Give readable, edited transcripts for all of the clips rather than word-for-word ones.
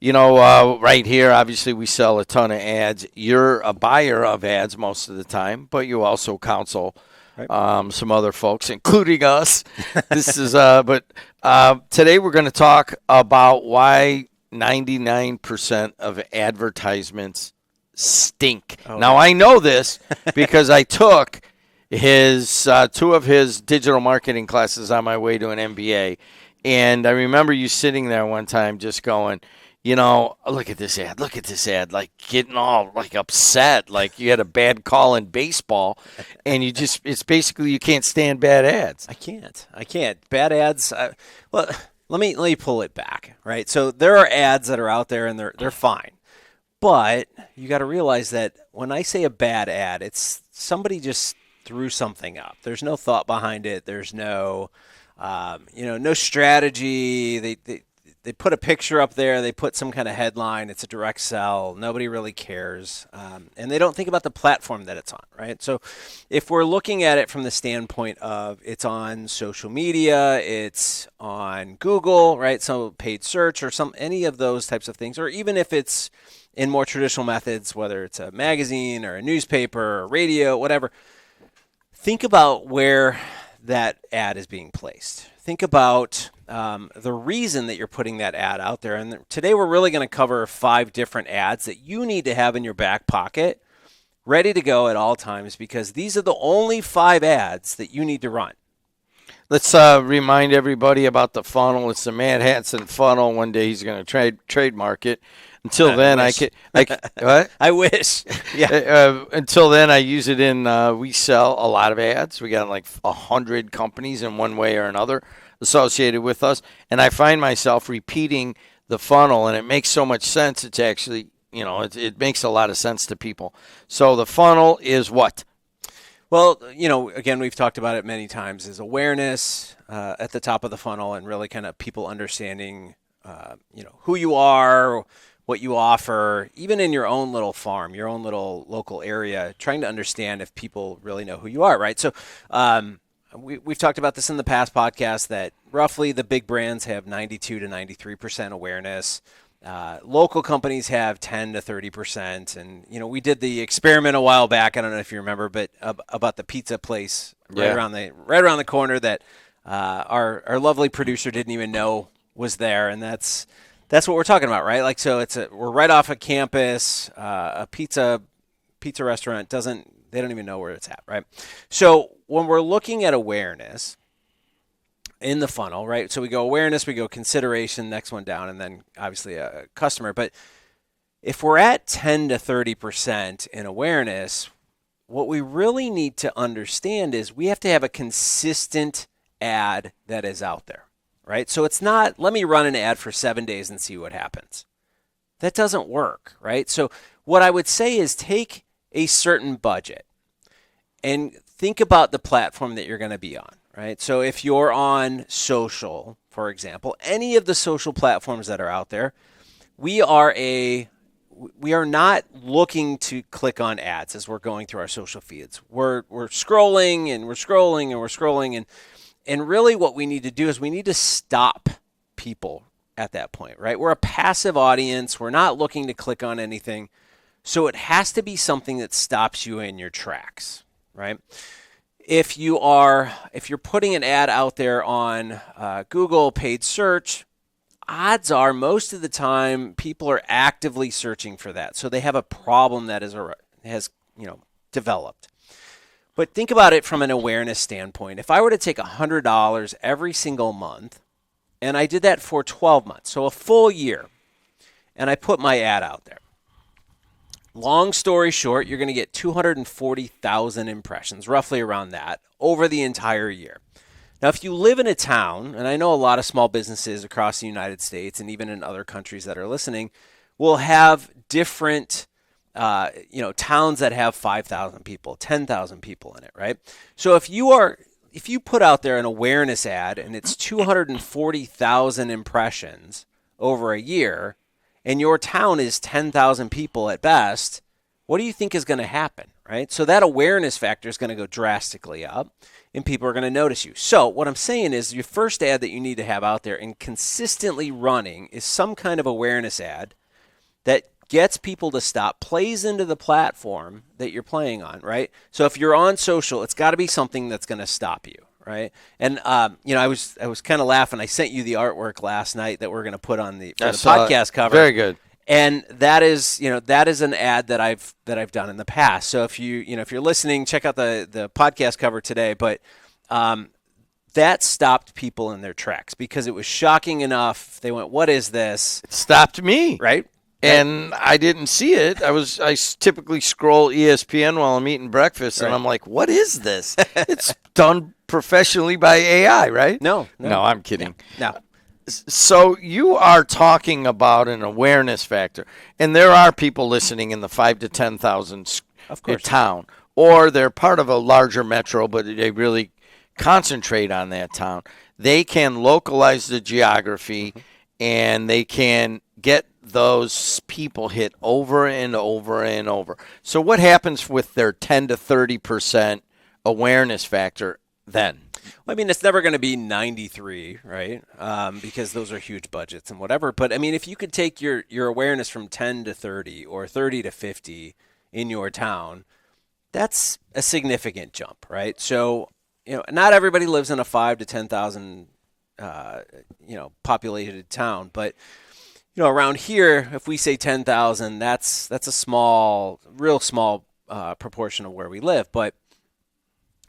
right here, obviously we sell a ton of ads. You're a buyer of ads most of the time, but you also counsel some other folks, including us. This is, today we're going to talk about why 99% of advertisements stink. Now, I know this because I took his two of his digital marketing classes on my way to an MBA, and I remember you sitting there one time just going, look at this ad, like getting all like upset, like you had a bad call in baseball, and it's basically you can't stand bad ads. I can't. Bad ads. Well, let me pull it back, right? So there are ads that are out there and they're fine. But you got to realize that when I say a bad ad, it's somebody just threw something up. There's no thought behind it. There's no no strategy. They put a picture up there. They put some kind of headline. It's a direct sell. Nobody really cares. And they don't think about the platform that it's on, right? So if we're looking at it from the standpoint of it's on social media, it's on Google, right? So paid search or any of those types of things, or even if it's in more traditional methods, whether it's a magazine or a newspaper or radio, whatever, think about where that ad is being placed. Think about the reason that you're putting that ad out there. And today we're really going to cover 5 different ads that you need to have in your back pocket, ready to go at all times, because these are the only 5 ads that you need to run. Let's remind everybody about the funnel. It's the Matt Hansen funnel. One day he's going to trademark it. Until then, what? I wish. Yeah. Until then, I use it in. We sell a lot of ads. We got like 100 companies in one way or another associated with us, and I find myself repeating the funnel, and it makes so much sense. It's actually, it makes a lot of sense to people. So the funnel is what? Well, again, we've talked about it many times. Is awareness at the top of the funnel, and really kind of people understanding, who you are, what you offer, even in your own little farm, your own little local area, trying to understand if people really know who you are, right? So we've talked about this in the past podcast that roughly the big brands have 92 to 93% awareness. Local companies have 10 to 30%. And, we did the experiment a while back. I don't know if you remember, but about the pizza place right around the corner that our lovely producer didn't even know was there. And that's what we're talking about, right? Like, so we're right off a campus, a pizza restaurant they don't even know where it's at, right? So when we're looking at awareness in the funnel, right? So we go awareness, we go consideration, next one down, and then obviously a customer. But if we're at 10 to 30% in awareness, what we really need to understand is we have to have a consistent ad that is out there. Right? So it's not, let me run an ad for 7 days and see what happens. That doesn't work, right? So what I would say is take a certain budget and think about the platform that you're going to be on, right? So if you're on social, for example, any of the social platforms that are out there, we are not looking to click on ads as we're going through our social feeds. We're scrolling and we're scrolling and we're scrolling, and really what we need to do is we need to stop people at that point, right? We're a passive audience. We're not looking to click on anything. So it has to be something that stops you in your tracks, right? If you're putting an ad out there on Google paid search, odds are most of the time people are actively searching for that. So they have a problem that has developed. But think about it from an awareness standpoint. If I were to take $100 every single month, and I did that for 12 months, so a full year, and I put my ad out there. Long story short, you're going to get 240,000 impressions, roughly around that, over the entire year. Now, if you live in a town, and I know a lot of small businesses across the United States and even in other countries that are listening, will have different towns that have 5,000 people, 10,000 people in it, right? So if you put out there an awareness ad and it's 240,000 impressions over a year, and your town is 10,000 people at best, what do you think is going to happen, right? So that awareness factor is going to go drastically up, and people are going to notice you. So what I'm saying is your first ad that you need to have out there and consistently running is some kind of awareness ad that gets people to stop, plays into the platform that you're playing on, right? So if you're on social, it's got to be something that's going to stop you, right? And I was kind of laughing. I sent you the artwork last night that we're going to put on the podcast cover. Very good. And that is an ad that I've done in the past. So if you're listening, check out the podcast cover today. But that stopped people in their tracks because it was shocking enough. They went, "What is this?" It stopped me. Right? And I didn't see it. I typically scroll ESPN while I'm eating breakfast, and I'm like, "What is this?" It's done professionally by AI, right? No, I'm kidding. No. So you are talking about an awareness factor, and there are people listening in the 5 to 10,000 town, or they're part of a larger metro, but they really concentrate on that town. They can localize the geography, and they can get those people hit over and over and over. So what happens with their 10 to 30% awareness factor then? Well, I mean, it's never going to be 93, right? Because those are huge budgets and whatever. But I mean, if you could take your awareness from 10 to 30 or 30 to 50 in your town, that's a significant jump, right? So, not everybody lives in a 5 to 10,000, populated town, but around here, if we say 10,000, that's a real small proportion of where we live. But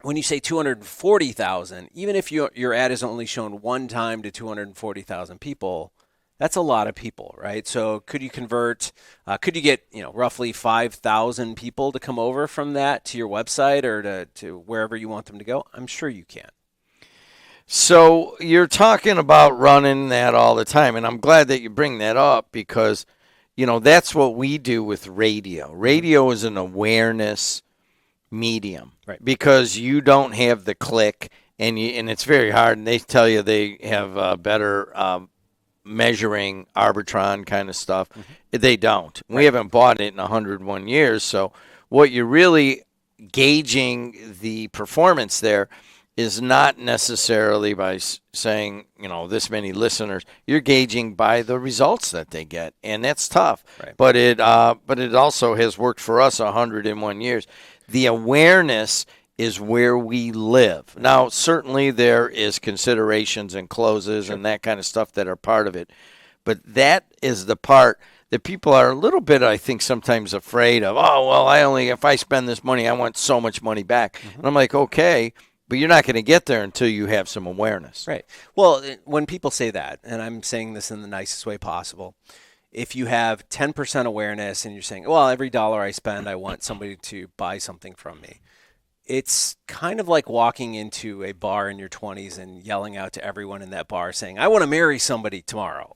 when you say 240,000, even if your ad is only shown one time to 240,000 people, that's a lot of people, right? So could you get roughly 5,000 people to come over from that to your website or to wherever you want them to go? I'm sure you can. So you're talking about running that all the time, and I'm glad that you bring that up because, that's what we do with radio. Radio is an awareness medium, right? Because you don't have the click, and it's very hard, and they tell you they have better measuring Arbitron kind of stuff. They don't. Right. We haven't bought it in 101 years, so what you're really gauging the performance there is not necessarily by saying, this many listeners. You're gauging by the results that they get, and that's tough. Right. But it also has worked for us 101 years. The awareness is where we live. Now, certainly there is considerations and closes and that kind of stuff that are part of it, but that is the part that people are a little bit, I think, sometimes afraid of. Oh, well, if I spend this money, I want so much money back. And I'm like, okay. But you're not going to get there until you have some awareness. Right. Well, when people say that, and I'm saying this in the nicest way possible, if you have 10% awareness and you're saying, well, every dollar I spend, I want somebody to buy something from me. It's kind of like walking into a bar in your 20s and yelling out to everyone in that bar saying, I want to marry somebody tomorrow.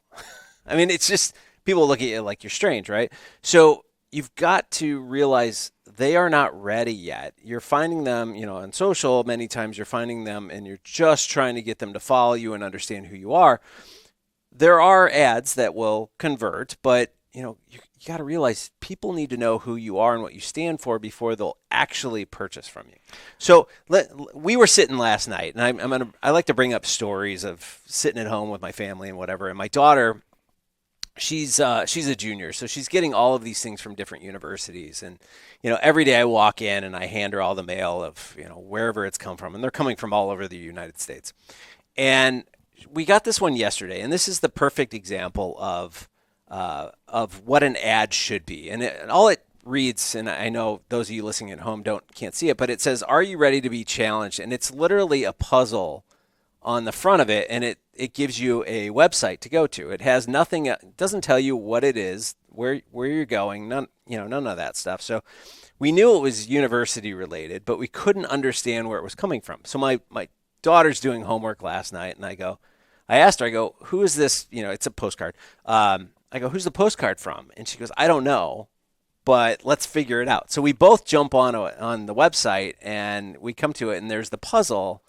I mean, it's just people look at you like you're strange, right? So you've got to realize they are not ready yet. You're finding them, on social. Many times you're finding them and you're just trying to get them to follow you and understand who you are. There are ads that will convert, but you got to realize people need to know who you are and what you stand for before they'll actually purchase from you. So we were sitting last night, and I like to bring up stories of sitting at home with my family and whatever. And my daughter, she's a junior, so she's getting all of these things from different universities. And every day I walk in and I hand her all the mail of wherever it's come from, and they're coming from all over the United States. And we got this one yesterday, and this is the perfect example of what an ad should be. And all it reads, and I know those of you listening at home can't see it, but it says, "Are you ready to be challenged?" And it's literally a puzzle on the front of it, and it gives you a website to go to. It has nothing. It doesn't tell you what it is, where you're going. None of that stuff. So we knew it was university related, but we couldn't understand where it was coming from. So my daughter's doing homework last night, and I asked her, who is this? It's a postcard. I go, who's the postcard from? And she goes, I don't know, but let's figure it out. So we both jump on the website, and we come to it, and there's the puzzle,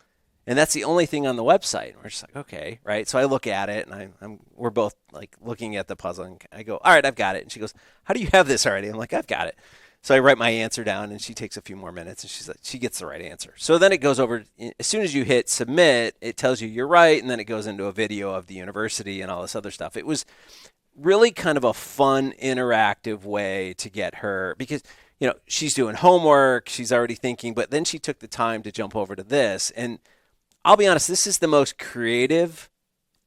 and that's the only thing on the website. And we're just like, okay, right? So I look at it, and we're both like looking at the puzzle, and I go, all right, I've got it. And she goes, how do you have this already? I'm like, I've got it. So I write my answer down, and she takes a few more minutes, and she gets the right answer. So then it goes over. As soon as you hit submit, it tells you you're right, and then it goes into a video of the university and all this other stuff. It was really kind of a fun, interactive way to get her, because she's doing homework, she's already thinking, but then she took the time to jump over to this. And I'll be honest, this is the most creative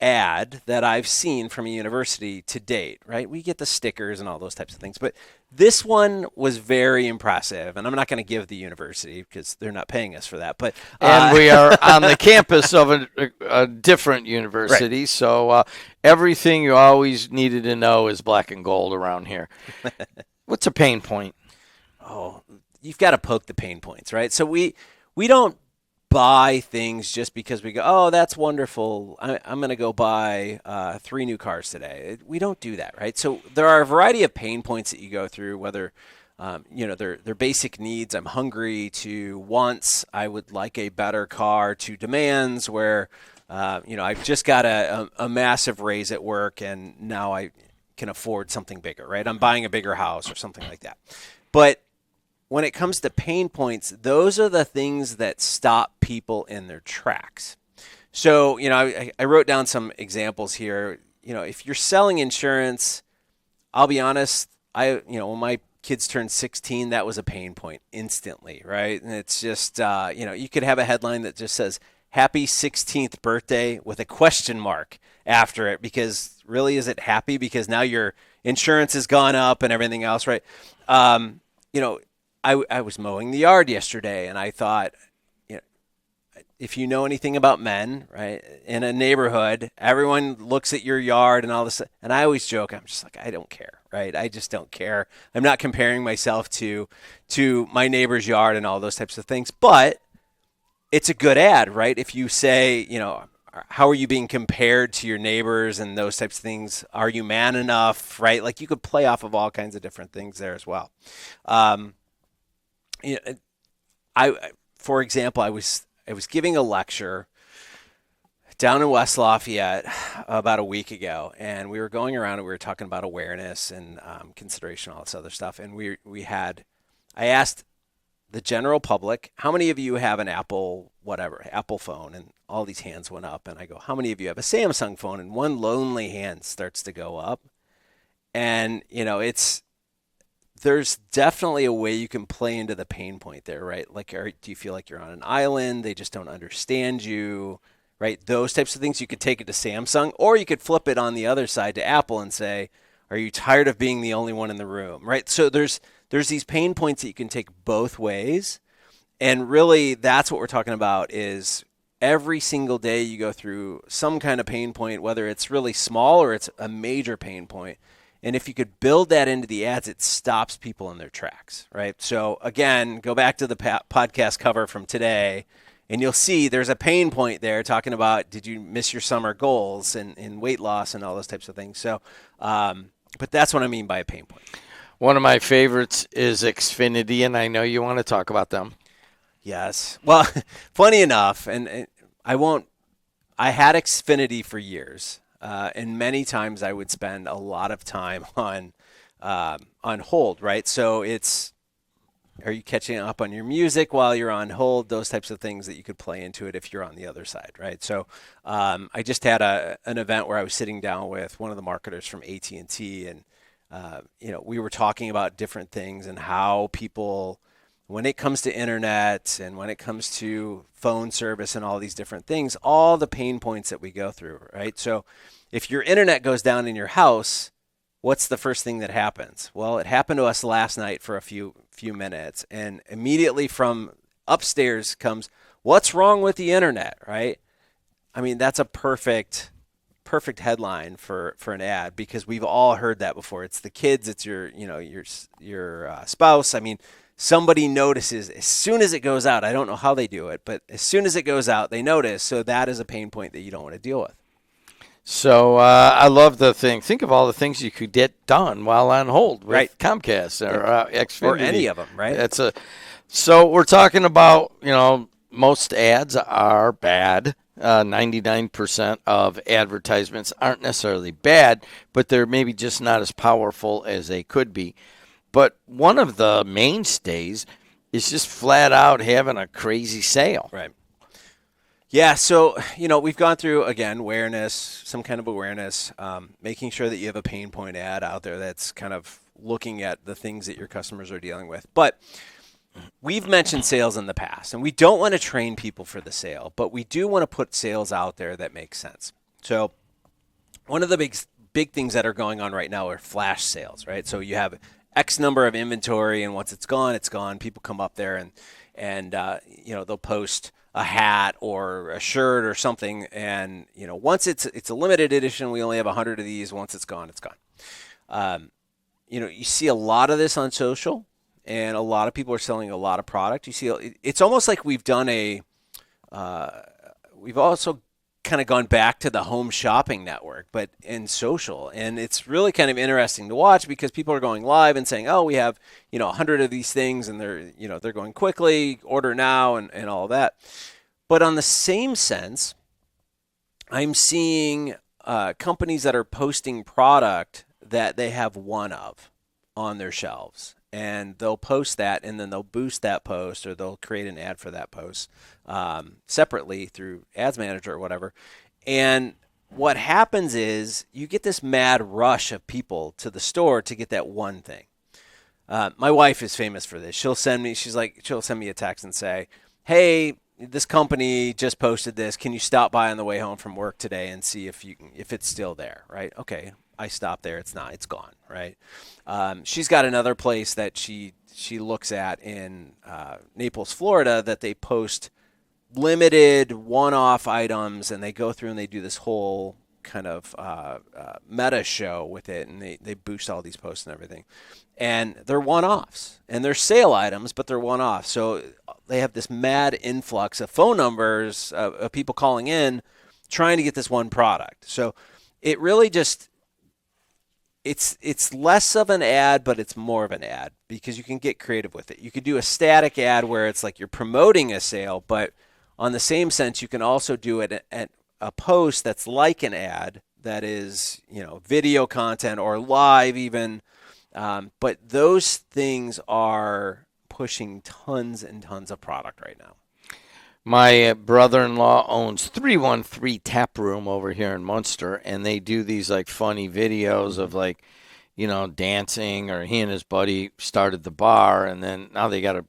ad that I've seen from a university to date, right? We get the stickers and all those types of things, but this one was very impressive. And I'm not going to give the university because they're not paying us for that. But and we are on the campus of a different university, right. So everything you always needed to know is black and gold around here. What's a pain point? Oh, you've got to poke the pain points, right? So we don't buy things just because we go, oh, that's wonderful, I'm going to go buy 3 new cars today. We don't do that, right? So there are a variety of pain points that you go through, whether they're basic needs. I'm hungry, to wants, I would like a better car, to demands where I've just got a massive raise at work and now I can afford something bigger, right? I'm buying a bigger house or something like that. But when it comes to pain points, those are the things that stop people in their tracks. So, I wrote down some examples here. If you're selling insurance, I'll be honest, when my kids turned 16, that was a pain point instantly, right? And it's just, you could have a headline that just says, happy 16th birthday with a question mark after it, because really, is it happy? Because now your insurance has gone up and everything else, right? I was mowing the yard yesterday, and I thought, if you know anything about men, right, in a neighborhood, everyone looks at your yard and all this. And I always joke, I'm just like, I don't care, right? I just don't care. I'm not comparing myself to my neighbor's yard and all those types of things. But it's a good ad, right? If you say, how are you being compared to your neighbors and those types of things? Are you man enough, right? Like, you could play off of all kinds of different things there as well. For example, I was giving a lecture down in West Lafayette about a week ago, and we were going around and we were talking about awareness and consideration, all this other stuff. And I asked the general public, how many of you have an Apple phone? And all these hands went up. And I go, how many of you have a Samsung phone? And one lonely hand starts to go up. And there's definitely a way you can play into the pain point there, right? Like, do you feel like you're on an island? They just don't understand you, right? Those types of things. You could take it to Samsung, or you could flip it on the other side to Apple and say, are you tired of being the only one in the room, right? So there's these pain points that you can take both ways. And really, that's what we're talking about, is every single day you go through some kind of pain point, whether it's really small or it's a major pain point. And if you could build that into the ads, it stops people in their tracks, right? So again, go back to the podcast cover from today, and you'll see there's a pain point there talking about, did you miss your summer goals and weight loss and all those types of things. So, but that's what I mean by a pain point. One of my favorites is Xfinity, and I know you want to talk about them. Yes. Well, funny enough, and I had Xfinity for years. And many times I would spend a lot of time on hold, right? So are you catching up on your music while you're on hold? Those types of things that you could play into it if you're on the other side, right? So I just had an event where I was sitting down with one of the marketers from AT&T, and we were talking about different things and how people, when it comes to internet and when it comes to phone service and all these different things, all the pain points that we go through, right? So if your internet goes down in your house, what's the first thing that happens? Well, it happened to us last night for a few minutes, and immediately from upstairs comes, what's wrong with the internet, right? I mean, that's a perfect headline for an ad, because we've all heard that before. It's the kids, it's your spouse. I mean, somebody notices as soon as it goes out. I don't know how they do it, but as soon as it goes out, they notice. So that is a pain point that you don't want to deal with. So I love the thing. Think of all the things you could get done while on hold with right. Comcast or Xfinity. Or any of them, right? So we're talking about, most ads are bad. 99% of advertisements aren't necessarily bad, but they're maybe just not as powerful as they could be. But one of the mainstays is just flat out having a crazy sale. Right. Yeah, so we've gone through again awareness, some kind of awareness, making sure that you have a pain point ad out there that's kind of looking at the things that your customers are dealing with. But we've mentioned sales in the past, and we don't want to train people for the sale, but we do want to put sales out there that makes sense. So one of the big things that are going on right now are flash sales, right? So you have X number of inventory, and once it's gone, it's gone. People come up there and they'll post a hat or a shirt or something, and once it's a limited edition, we only have 100 of these. Once it's gone, it's gone. You see a lot of this on social, and a lot of people are selling a lot of product. You see, it's almost like we've also kind of gone back to the home shopping network, but in social. And it's really kind of interesting to watch because people are going live and saying, oh, we have, 100 of these things and they're going quickly, order now and all of that. But on the same sense, I'm seeing companies that are posting product that they have one of on their shelves. And they'll post that, and then they'll boost that post, or they'll create an ad for that post separately through Ads Manager or whatever. And what happens is you get this mad rush of people to the store to get that one thing. My wife is famous for this. She'll send me a text and say, hey, this company just posted this. Can you stop by on the way home from work today and see if it's still there, right? Okay. I stopped there. It's not. It's gone, right? She's got another place that she looks at in Naples, Florida, that they post limited one-off items, and they go through and they do this whole kind of meta show with it, and they boost all these posts and everything. And they're one-offs, and they're sale items, but they're one-offs. So they have this mad influx of phone numbers of people calling in trying to get this one product. So it really just... It's less of an ad, but it's more of an ad because you can get creative with it. You could do a static ad where it's like you're promoting a sale, but on the same sense, you can also do it at a post that's like an ad that is, video content or live even. But those things are pushing tons and tons of product right now. My brother-in-law owns 313 Tap Room over here in Munster, and they do these like funny videos of like, dancing, or he and his buddy started the bar, and then now they got a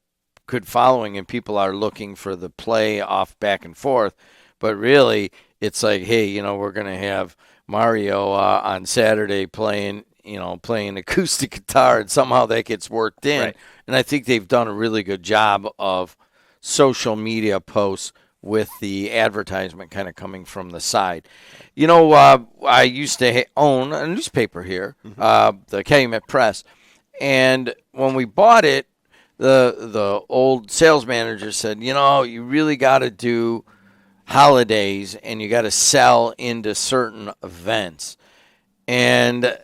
good following, and people are looking for the play off back and forth. But really, it's like, hey, we're gonna have Mario on Saturday playing acoustic guitar, and somehow that gets worked in. Right. And I think they've done a really good job of social media posts with the advertisement kind of coming from the side. I used to own a newspaper here, the Calumet Press, and when we bought it, the old sales manager said, you really got to do holidays and you got to sell into certain events. And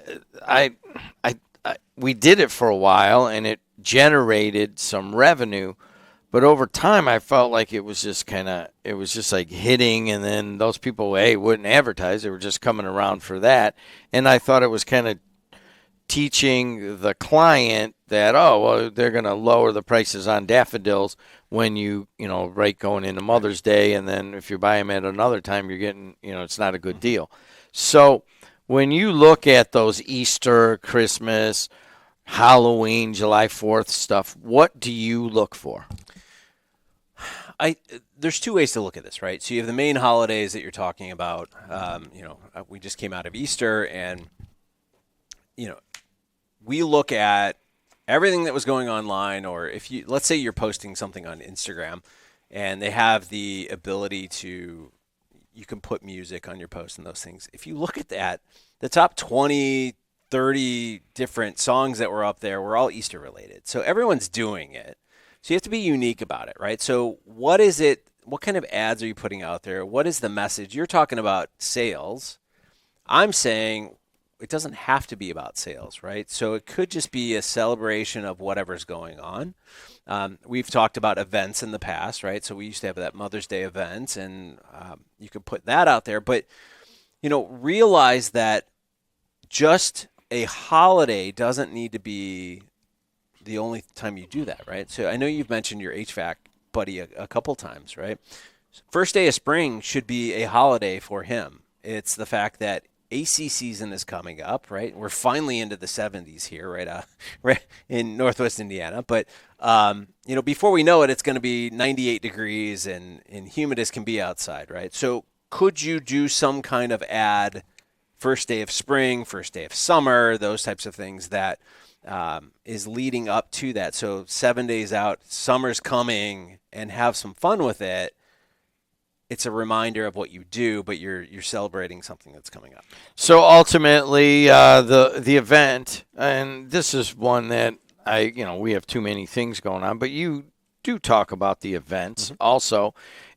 we did it for a while, and it generated some revenue. But over time, I felt like it was just like hitting, and then those people, wouldn't advertise. They were just coming around for that. And I thought it was kind of teaching the client that, they're going to lower the prices on daffodils when right going into Mother's Day. And then if you buy them at another time, you're getting, it's not a good deal. So when you look at those Easter, Christmas, Halloween, July 4th stuff, what do you look for? There's two ways to look at this, right? So you have the main holidays that you're talking about. We just came out of Easter, and we look at everything that was going online, or let's say you're posting something on Instagram, and they have the ability you can put music on your post and those things. If you look at that, the top 20, 30 different songs that were up there were all Easter related. So everyone's doing it. So you have to be unique about it, right? So what is it? What kind of ads are you putting out there? What is the message? You're talking about sales. I'm saying it doesn't have to be about sales, right? So it could just be a celebration of whatever's going on. We've talked about events in the past, right? So we used to have that Mother's Day event, and you could put that out there. But, realize that just a holiday doesn't need to be the only time you do that, right? So I know you've mentioned your HVAC buddy a couple times, right? First day of spring should be a holiday for him. It's the fact that AC season is coming up, right? We're finally into the 70s here, right? Right in Northwest Indiana. But, before we know it, it's going to be 98 degrees and humid as can be outside, right? So could you do some kind of ad first day of spring, first day of summer, those types of things that is leading up to that? So 7 days out, summer's coming, and have some fun with it. It's a reminder of what you do, but you're celebrating something that's coming up. So ultimately, the event, and this is one that we have too many things going on, but you do talk about the events also.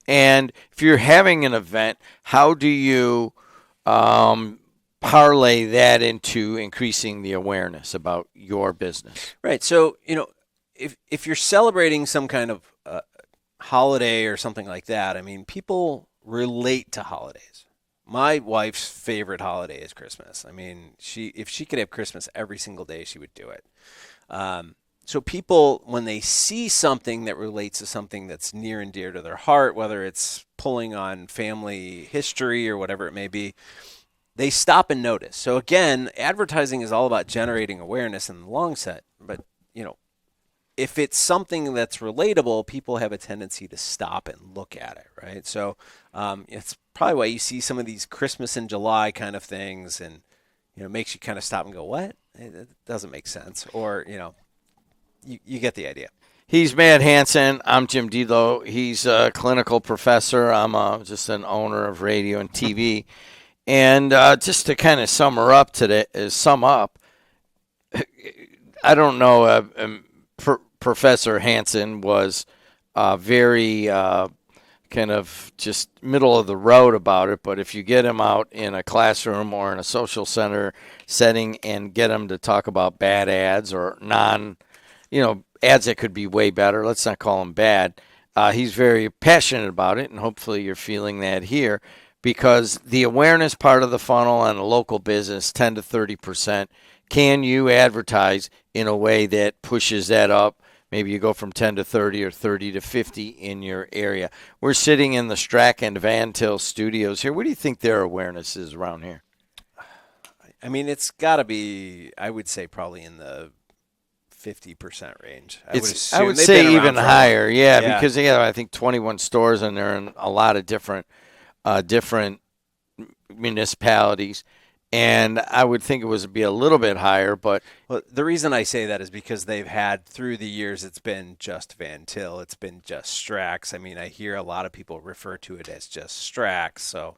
And if you're having an event, how do you parlay that into increasing the awareness about your business? Right. So, if you're celebrating some kind of holiday or something like that, I mean, people relate to holidays. My wife's favorite holiday is Christmas. I mean, if she could have Christmas every single day, she would do it. So people, when they see something that relates to something that's near and dear to their heart, whether it's pulling on family history or whatever it may be, they stop and notice. So again, advertising is all about generating awareness in the long set. But, if it's something that's relatable, people have a tendency to stop and look at it, right? So it's probably why you see some of these Christmas in July kind of things, and it makes you kind of stop and go, what? It doesn't make sense. Or, you get the idea. He's Matt Hansen. I'm Jim Delo. He's a clinical professor. I'm just an owner of radio and TV. And just to kind of sum up, I don't know, Professor Hansen was very kind of just middle of the road about it, but if you get him out in a classroom or in a social center setting and get him to talk about bad ads or ads that could be way better, let's not call them bad, he's very passionate about it, and hopefully you're feeling that here, because the awareness part of the funnel on a local business, 10 to 30%, can you advertise in a way that pushes that up? Maybe you go from 10 to 30 or 30 to 50 in your area. We're sitting in the Strack and Van Til studios here. What do you think their awareness is around here? I mean, it's got to be, I would say, probably in the 50% range. I would say even higher, because they have, I think, 21 stores, and they're in a lot of different municipalities. And I would think it would be a little bit higher, but the reason I say that is because they've had through the years, it's been just Van Til, it's been just Strax. I mean, I hear a lot of people refer to it as just Strax. So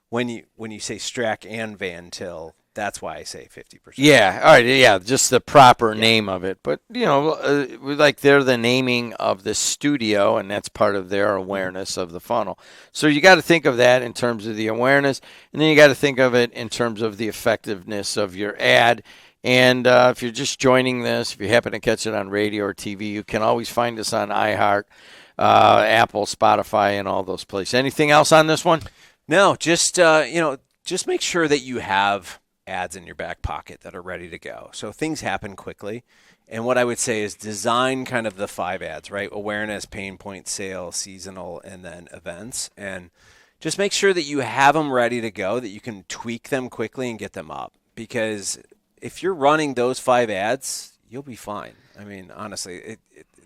when you say Strack and Van Til, that's why I say 50%. Yeah, all right, yeah, just the proper name of it. But they're the naming of the studio, and that's part of their awareness of the funnel. So you got to think of that in terms of the awareness, and then you got to think of it in terms of the effectiveness of your ad. And if you're just joining this, if you happen to catch it on radio or TV, you can always find us on iHeart, Apple, Spotify, and all those places. Anything else on this one? No, just make sure that you have ads in your back pocket that are ready to go. So things happen quickly. And what I would say is design kind of the 5 ads, right? Awareness, pain point, sale, seasonal, and then events. And just make sure that you have them ready to go, that you can tweak them quickly and get them up. Because if you're running those 5 ads, you'll be fine. I mean, honestly,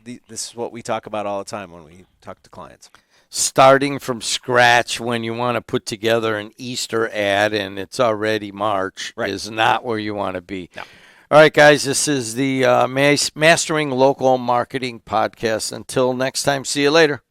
this is what we talk about all the time when we talk to clients. Starting from scratch when you want to put together an Easter ad and it's already March is not where you want to be. No. All right, guys, this is the Mastering Local Marketing Podcast. Until next time, see you later.